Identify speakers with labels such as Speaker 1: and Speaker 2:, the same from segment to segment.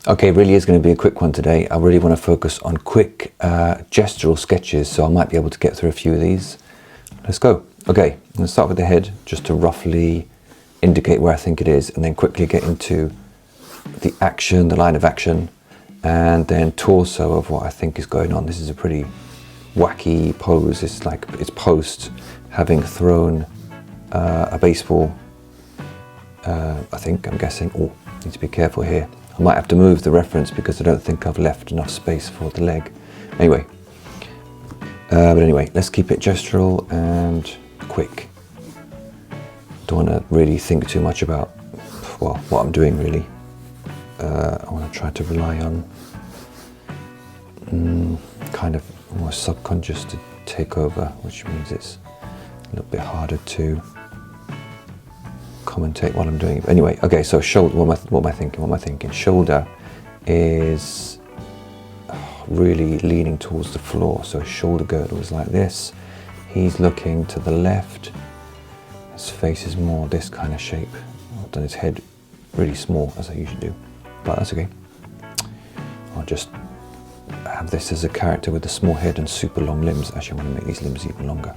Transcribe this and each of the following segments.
Speaker 1: Okay, really is going to be a quick one today. I really want to focus on quick gestural sketches, so I might be able to get through a few of these. Let's go. Okay, I'm going to start with the head, just to roughly indicate where I think it is, and then quickly get into the action, the line of action, and then torso of what I think is going on. This is a pretty wacky pose. It's like it's post having thrown a baseball, I'm guessing. Oh, need to be careful here. I might have to move the reference because I don't think I've left enough space for the leg. Anyway, but anyway, let's keep it gestural and quick. Don't want to really think too much about, well, what I'm doing really. I want to try to rely on kind of almost subconscious to take over, which means it's a little bit harder to commentate while I'm doing it. But anyway, okay, so shoulder, what am I thinking? Shoulder is really leaning towards the floor, so shoulder girdle is like this. He's looking to the left. His face is more this kind of shape. I've done his head really small, as I usually do, but that's okay. I'll just have this as a character with a small head and super long limbs. Actually, I want to make these limbs even longer.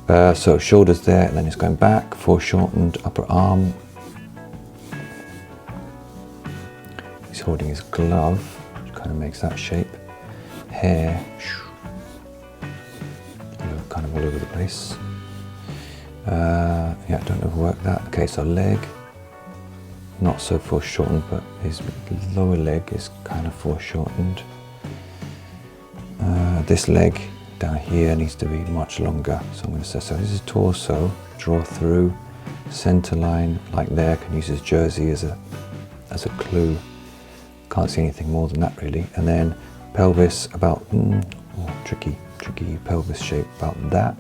Speaker 1: So shoulders there, and then it's going back, foreshortened upper arm. He's holding his glove, which kind of makes that shape. Hair, kind of all over the place. Yeah, don't overwork that. Okay, so leg, not so foreshortened, but his lower leg is kind of foreshortened. This leg down here needs to be much longer, so I'm going to say, so this is torso, draw through, center line like there, can use his jersey as a clue. Can't see anything more than that really. And then pelvis about, tricky pelvis shape about that.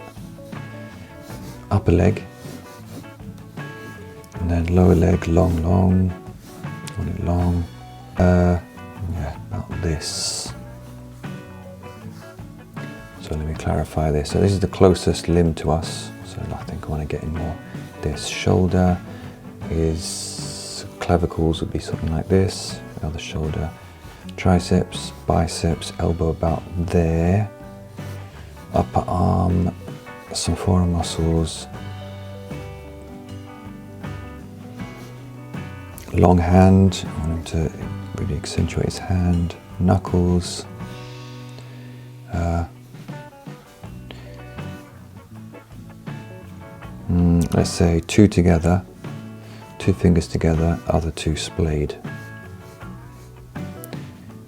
Speaker 1: Upper leg, and then lower leg, long, want it long, yeah, about this. So let me clarify this. So this is the closest limb to us, so I think I want to get in more. This shoulder is, clavicles would be something like this, other shoulder, triceps, biceps, elbow about there, upper arm, some forearm muscles, long hand, I want him to really accentuate his hand, knuckles, let's say two together, two fingers together, other two splayed.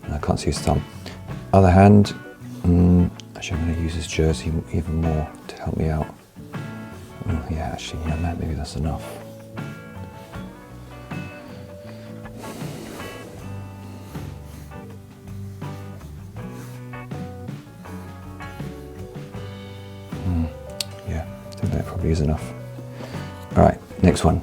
Speaker 1: And I can't see his thumb. Other hand, actually I'm going to use his jersey even more to help me out. Yeah, actually, yeah, maybe that's enough. Yeah, I think that probably is enough. All right, next one.